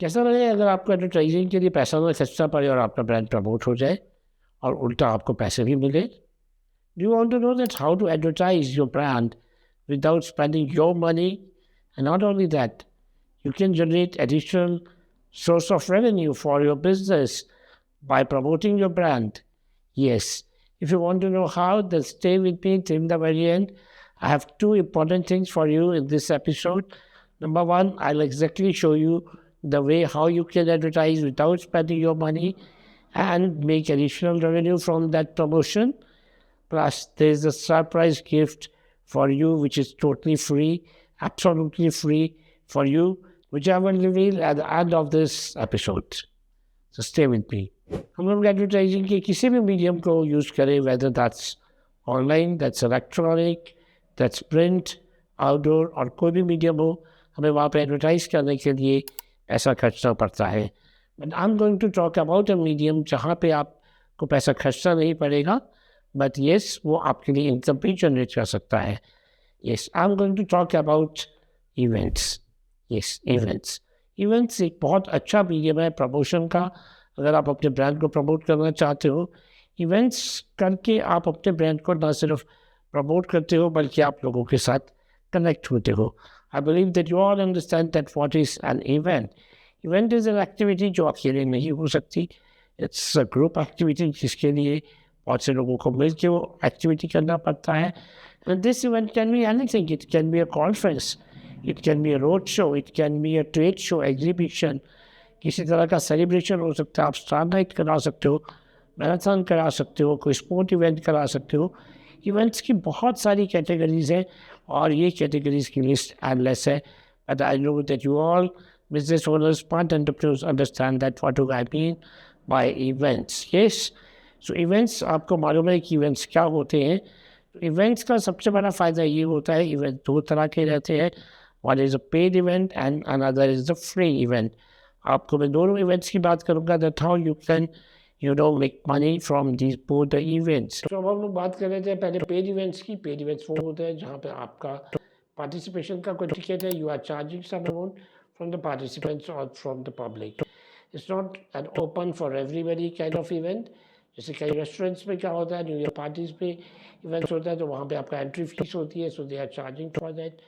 कैसा रहे अगर आपको एडवर्टाइजिंग के लिए पैसा ना खर्चना पड़े और आपका ब्रांड प्रमोट हो जाए और उल्टा आपको पैसे भी मिले? Do you want to know that how to advertise your brand without spending your money? And not only that, you can generate additional source of revenue for your business by promoting your brand. Yes, if you want to know how, then stay with me till the very end. I have two important things for you in this episode. Number one, I'll exactly show you the way how you can advertise without spending your money and make additional revenue from that promotion. Plus, there is a surprise gift for you, which is totally free, absolutely free for you, which I will reveal at the end of this episode. So stay with me. हम लोग advertising के किसी भी medium को use करें, whether that's online, that's electronic, that's print, outdoor और कोई भी मीडियम हो, हमें वहाँ पे एडवर्टाइज करने के लिए पैसा खर्चना पड़ता है. But I am going to talk about a medium जहाँ पे आपको पैसा खर्चना नहीं पड़ेगा, बट येस वो आपके लिए इनकम भी जनरेट कर सकता है. Yes, I am going to talk about events. Yes, events. Events एक बहुत अच्छा मीडियम है प्रमोशन का. अगर आप अपने ब्रांड को प्रमोट करना चाहते हो, इवेंट्स करके आप अपने ब्रांड को ना सिर्फ प्रमोट करते हो बल्कि आप लोगों के साथ कनेक्ट होते हो. I believe that you all understand that what is an event. Event is an activity जो अकेले नहीं हो सकती. इट्स अ ग्रुप एक्टिविटी जिसके लिए बहुत से लोगों को मिलकर वो एक्टिविटी करना पड़ता है. And this event can be anything. It can be a conference, it can be a road show, it can be a trade show, exhibition, किसी तरह का सेलिब्रेशन हो सकता है. आप स्टार नाइट करा सकते हो, मैराथन करा सकते हो, कोई स्पोर्ट इवेंट करा सकते हो. इवेंट्स की बहुत सारी कैटेगरीज हैं और ये कैटेगरीज की लिस्ट एंडलेस है. But I know that you all business owners, smart entrepreneurs understand that what do I mean by events. Yes, so events, आपको मालूम है कि इवेंट्स क्या होते हैं. इवेंट्स का सबसे बड़ा फ़ायदा ये होता है, इवेंट दो तरह के रहते हैं. One is a paid event and another is a free event. आपको मैं दोनों इवेंट्स की बात करूँगा, that how you can make money from these both the events. तो अब हम लोग बात कर रहे थे पहले पेड इवेंट्स की. पेड इवेंट्स वो होते हैं जहाँ पे आपका पार्टिसिपेशन का कोई टिकट है. You are charging some amount from the participants और from the public. It's not an open for everybody kind of event. जैसे कई रेस्टोरेंट्स में क्या होता है, न्यू ईयर पार्टीज पे इवेंट्स होता है तो वहाँ पे आपका एंट्री फीस होती है, so they are charging for that.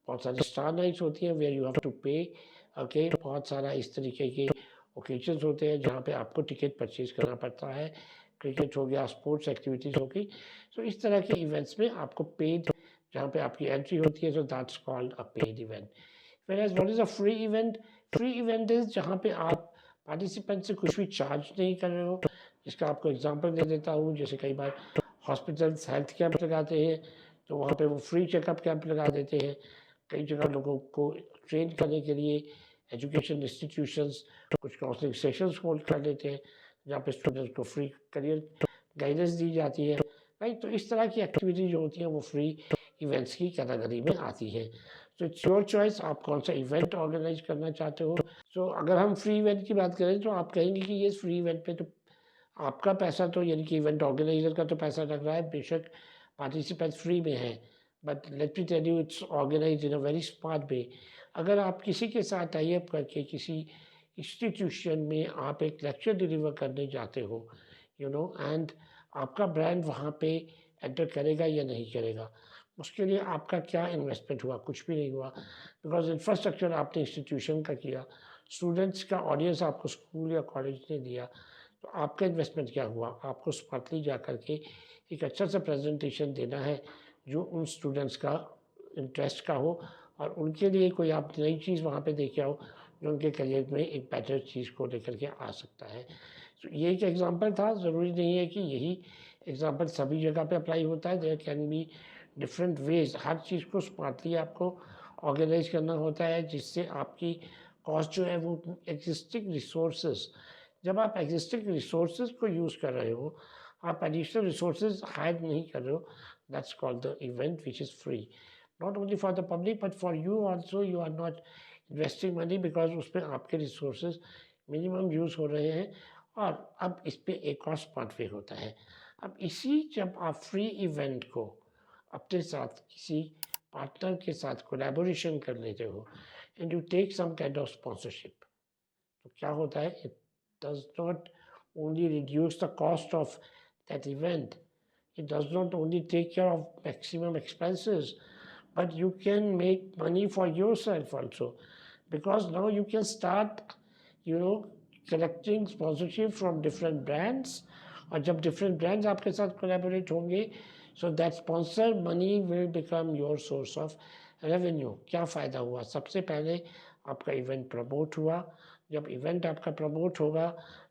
बहुत सारी स्टार नाइट्स होती हैं where you have to pay. Okay, बहुत सारा इस तरीके के ओकेजन्स होते हैं जहाँ पे आपको टिकट परचेज करना पड़ता है. क्रिकेट हो गया, स्पोर्ट्स एक्टिविटीज़ हो गई. सो इस तरह के इवेंट्स में आपको पेड, जहाँ पे आपकी एंट्री होती है, so that's called a paid event. Whereas what is a free event? Free event is जहाँ पे आप पार्टिसिपेंट से कुछ भी चार्ज नहीं कर रहे हो. इसका आपको एग्जांपल दे देता हूँ. जैसे कई बार हॉस्पिटल्स हेल्थ कैंप लगाते हैं तो वहाँ पे वो फ्री चेकअप कैंप लगा देते हैं. कई जगह लोगों को ट्रेन करने के लिए एजुकेशन इंस्टीट्यूशंस कुछ काउंसलिंग सेशंस होल्ड कर लेते हैं जहाँ पे स्टूडेंट्स को फ्री करियर गाइडेंस दी जाती है. राइट, तो इस तरह की एक्टिविटी जो होती है वो फ्री इवेंट्स की कैटेगरी में आती है. तो इट्स योर चॉइस, आप कौन सा इवेंट ऑर्गेनाइज करना चाहते हो. सो अगर हम फ्री इवेंट की बात करें तो आप कहेंगे कि ये फ्री इवेंट पे तो आपका पैसा, तो यानी कि इवेंट ऑर्गेनाइजर का तो पैसा लग रहा है, बेशक पार्टिसिपेंट फ्री में है. But let me tell you, it's organise in a very smart way. अगर आप किसी के साथ टाई अप करके किसी इंस्टीट्यूशन में आप एक लेक्चर डिलीवर करने जाते हो, एंड आपका ब्रांड वहाँ पे एंटर करेगा या नहीं करेगा, उसके लिए आपका क्या इन्वेस्टमेंट हुआ? कुछ भी नहीं हुआ. बिकॉज इंफ्रास्ट्रक्चर आपने इंस्टीट्यूशन का किया, स्टूडेंट्स का ऑडियंस आपको स्कूल या कॉलेज ने दिया, तो आपका इन्वेस्टमेंट क्या हुआ? आपको स्मार्टली जा कर के एक अच्छा सा प्रेजेंटेशन देना है जो उन स्टूडेंट्स का इंटरेस्ट का हो और उनके लिए कोई आप नई चीज़ वहाँ पे देखे आओ जो उनके करियर में एक बेटर चीज़ को लेकर के आ सकता है. तो ये एक एग्जांपल था. ज़रूरी नहीं है कि यही एग्जांपल सभी जगह पे अप्लाई होता है. There can be different ways. हर चीज़ को स्मार्टली आपको ऑर्गेनाइज करना होता है जिससे आपकी कॉस्ट जो है वो एग्जिस्टिंग रिसोर्सेज, जब आप एग्जिस्टिंग रिसोर्सेज को यूज़ कर रहे हो, आप एडिशनल रिसोर्सेज हायर नहीं कर रहे हो, that's called the event which is free. Not only for the public but for you also. You are not investing money because उसमें आपके रिसोर्सेज मिनिमम यूज़ हो रहे हैं. और अब इस पर एक और स्मार्ट वे होता है. अब इसी, जब आप फ्री इवेंट को अपने साथ किसी पार्टनर के साथ कोलैबोरेशन कर लेते हो and you take some kind of sponsorship, तो क्या होता है, it does not only reduce the cost of that event, it does not only take care of maximum expenses, but you can make money for yourself also, because now you can start, you know, collecting sponsorship from different brands. और जब different brands आपके साथ collaborate होंगे, so that sponsor money will become your source of revenue. क्या फ़ायदा हुआ? सबसे पहले आपका इवेंट प्रमोट हुआ। जब इवेंट आपका प्रमोट होगा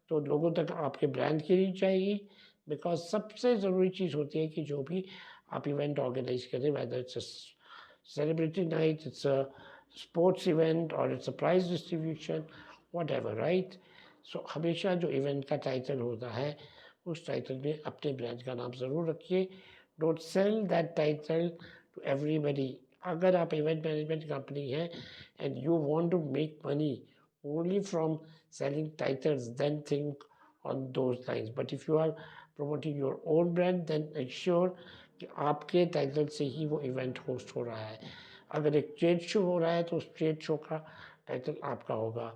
तो लोगों तक आपके ब्रांड की रीच आएगी, बिकॉज सबसे ज़रूरी चीज़ होती है कि जो भी आप इवेंट ऑर्गेनाइज करें, whether it's a celebrity night, it's a sports event और it's a prize distribution, whatever, right. So हमेशा जो इवेंट का टाइटल होता है उस टाइटल में अपने ब्रांड का नाम ज़रूर रखिए। Don't sell that title to everybody. अगर आप इवेंट मैनेजमेंट कंपनी है and you want to make money only from selling titles, then think on those lines. But if you are promoting your own brand, then ensure कि आपके title से ही वो event host हो रहा है। अगर एक ट्रेड शो हो रहा है तो उस ट्रेड शो का टाइटल आपका होगा।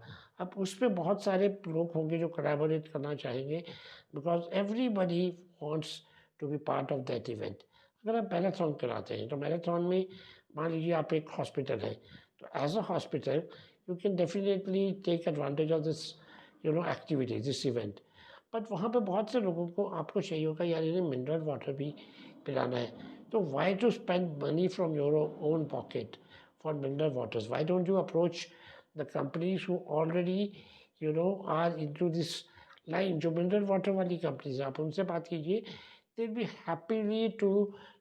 अब उस पर बहुत सारे लोग होंगे जो कोलैबोरेट करना चाहेंगे, because everybody wants to be part of that event. अगर आप मैराथन कराते हैं तो मैराथन में मान लीजिए आप एक हॉस्पिटल है, तो as a hospital you can definitely take advantage of this, you know, activity, this event. But वहाँ पे बहुत से लोगों को आपको चाहिए होगा यार इन्हें मिनरल वाटर भी पिलाना है, तो why to spend money from your own pocket for mineral waters? Why don't you approach the companies who already you know are into this line? जो मिनरल वाटर वाली कंपनीज आप उनसे बात कीजिए, they'll be happily to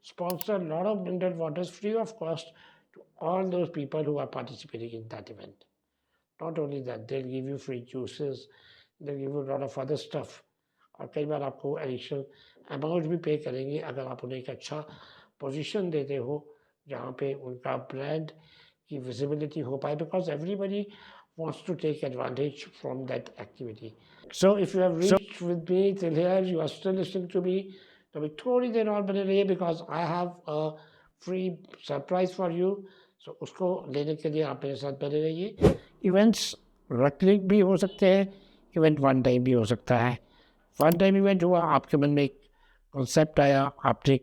sponsor a lot of mineral waters free of cost to all those people who are participating in that event. Not only that, they'll give you free juices, they'll give you a lot of other stuff. और कई बार आपको additional amount भी पे करेंगे अगर आप उन्हें एक अच्छा पोजीशन देते हो जहाँ पे उनका ब्रांड की विजिबिलिटी हो पाए, because everybody wants to take advantage from that activity. So if you have reached with me till here, you are still listening to me, तो अभी थोड़ी देर और बने रहिए, because I have a free surprise for you. So उसको लेने के लिए आप मेरे साथ बने रहिए। इवेंट्स रेगुलर भी हो सकते हैं, इवेंट वन टाइम भी हो सकता है। वन टाइम इवेंट हुआ, आपके मन में एक कॉन्सेप्ट आया, आपने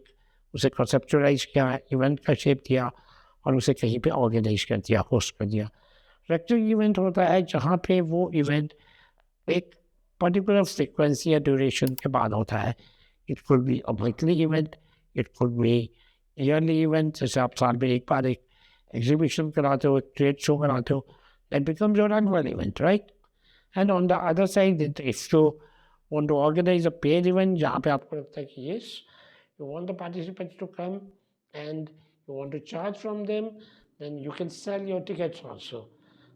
उसे कॉन्सेप्चुलाइज किया, इवेंट का शेप दिया और उसे कहीं पे ऑर्गेनाइज कर दिया, होस्ट कर दिया। रेगुलर इवेंट होता है जहाँ पे वो इवेंट एक पर्टिकुलर फ्रिक्वेंसी या ड्यूरेशन के बाद होता है। It could be a monthly event, it could be yearly event, जैसे आप साल में एक बार एक एग्जीबिशन कराते हो, एक ट्रेड शो कराते हो, that becomes your annual event, right? And on the other side, if you want to organize a paid event, जहाँ पे आपको लगता है कि yes, you want the participants to come and you want to charge from them, then you can sell your tickets also,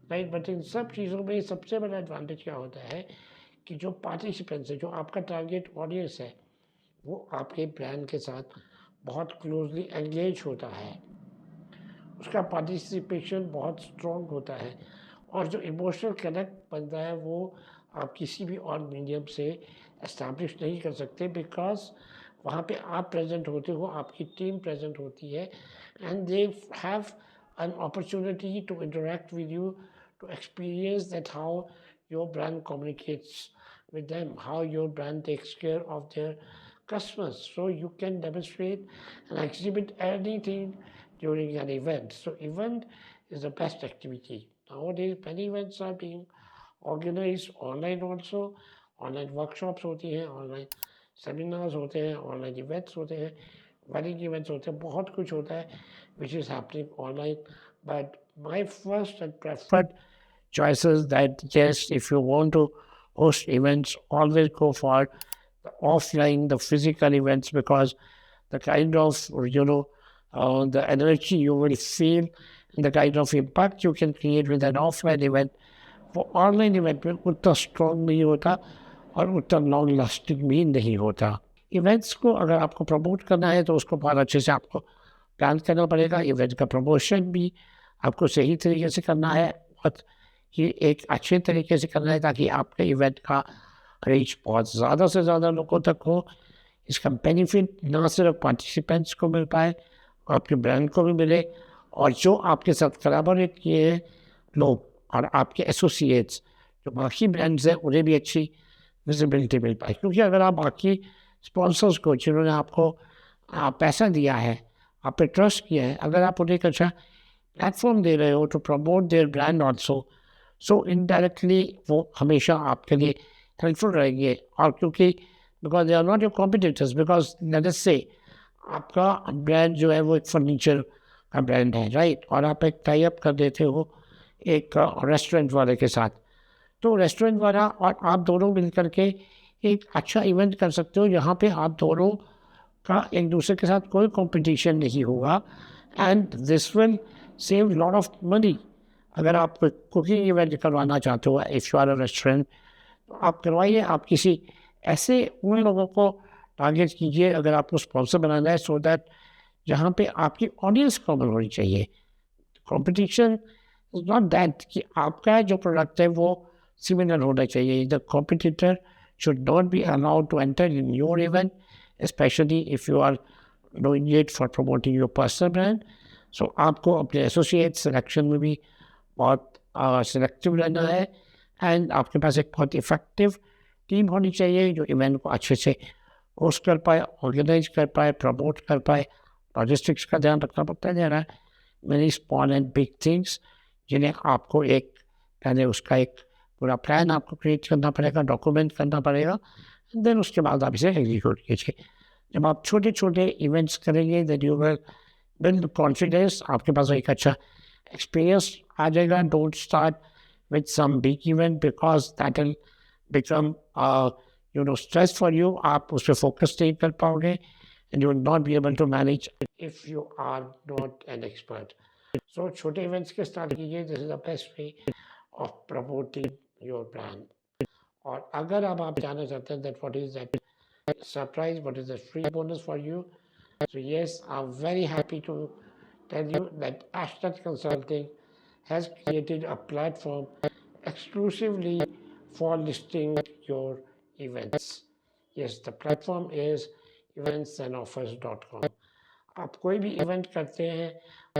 right? But इन सब चीज़ों में सबसे बड़ा advantage क्या होता है कि जो participants है, जो आपका target audience है, वो आपके brand के साथ बहुत closely engage होता है, उसका पार्टिसिपेशन बहुत स्ट्रॉन्ग होता है, और जो इमोशनल कनेक्ट बनता है वो आप किसी भी और मीडियम से एस्टैब्लिश नहीं कर सकते, बिकॉज वहाँ पे आप प्रेजेंट होते हो, आपकी टीम प्रेजेंट होती है, and they have an opportunity to interact with you, to experience that how your brand communicates with them, how your brand takes care of their customers. So you can demonstrate and exhibit anything during an event. So event is the best activity. Nowadays many events are being organized online also. Online workshops होती हैं, online seminars होते हैं, online events होते हैं, wedding events होते हैं, बहुत कुछ होता है which is happening online. But my first and preferred choices that yes, if you want to host events, always go for the offline, the physical events, because the kind of, the energy you will feel and the kind of impact you can create with an offline event, वो online event में उतना strong नहीं होता और उतना long lasting भी नहीं होता। इवेंट्स को अगर आपको प्रमोट करना है तो उसको बहुत अच्छे से आपको प्लान करना पड़ेगा। इवेंट का प्रमोशन भी आपको सही तरीके से करना है, बहुत ये एक अच्छे तरीके से करना है ताकि आपके इवेंट का रीच बहुत ज़्यादा से ज़्यादा लोगों तक हो। इसका बेनिफिट ना सिर्फ पार्टिसिपेंट्स को मिल पाए, आपके ब्रांड को भी मिले, और जो आपके साथ कोलैबोरेट किए हैं लोग और आपके एसोसिएट्स जो बाकी ब्रांड्स हैं उन्हें भी अच्छी विजिबिलिटी मिल पाए। क्योंकि अगर आप बाकी स्पॉन्सर्स को जिन्होंने आपको पैसा दिया है, आप पे ट्रस्ट किया है, अगर आप उन्हें एक अच्छा प्लेटफॉर्म दे रहे हो to promote their brand also, so indirectly वो हमेशा आपके लिए हेल्पफुल रहेंगे। और क्योंकि because they are not your competitors, because let us से आपका ब्रांड जो है वो एक फर्नीचर का ब्रांड है, राइट, और आप एक टाई अप कर देते हो एक रेस्टोरेंट वाले के साथ, तो रेस्टोरेंट वाला और आप दोनों मिल करके एक अच्छा इवेंट कर सकते हो जहाँ पे आप दोनों का एक दूसरे के साथ कोई कंपटीशन नहीं होगा, and this will save lot of money. अगर आप कुकिंग इवेंट करवाना चाहते हो, if you are a restaurant, तो आप करवाइए। आप किसी ऐसे उन लोगों को टारगेट कीजिए अगर आपको स्पॉन्सर बनाना है, सो दैट जहाँ पे आपकी ऑडियंस कॉमन होनी चाहिए। कंपटीशन इज नॉट दैट कि आपका जो प्रोडक्ट है वो सिमिलर होना चाहिए। The competitor should not be allowed to enter in your event, especially if you are doing it for promoting your personal brand. So आपको अपने एसोसिएट सिलेक्शन में भी बहुत सिलेक्टिव रहना है, एंड आपके पास एक बहुत इफेक्टिव टीम होनी चाहिए जो इवेंट को अच्छे से होस्ट कर पाए, ऑर्गेनाइज कर पाए, प्रमोट कर पाए। लॉजिस्टिक्स का ध्यान रखना पड़ता है, दे रहा है many small and big things जिन्हें आपको एक पहले उसका एक पूरा प्लान आपको क्रिएट करना पड़ेगा, डॉक्यूमेंट करना पड़ेगा, देन उसके बाद आप इसे एग्जीक्यूट कीजिए। जब आप छोटे छोटे इवेंट्स करेंगे then you will build confidence, आपके पास एक अच्छा एक्सपीरियंस आ जाएगा। Don't start with some big event because that will become stress for you. आप उस पर फोकस नहीं कर पाओगे and you will not be able to manage if you are not an expert. So छोटे इवेंट्स के स्टार्ट कीजिए, this is the best way of promoting your brand. और अगर अब आप जानना चाहते हैं that what is that surprise, what is the free bonus for you, so yes, I'm very happy to tell you that Ashton Consulting has created a platform exclusively for listing your events. Yes, the platform is eventsandoffers.com. आप कोई भी event करते हैं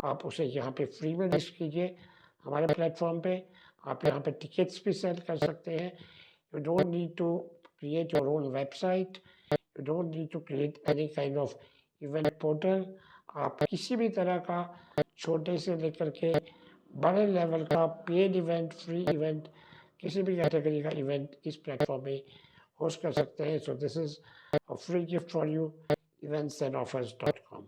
आप उसे यहाँ पे free में लिस्ट कीजिए हमारे प्लेटफॉर्म पे। आप यहाँ पे टिकट्स भी सेल कर सकते हैं। You don't need to create your own website, you don't need to create any kind of event portal. आप किसी भी तरह का छोटे से लेकर के बड़े लेवल का पेड इवेंट, फ्री इवेंट, किसी भी कैटेगरी का इवेंट इस प्लेटफॉर्म में होस्ट कर सकते हैं। So this is a free gift for you, eventsandoffers.com.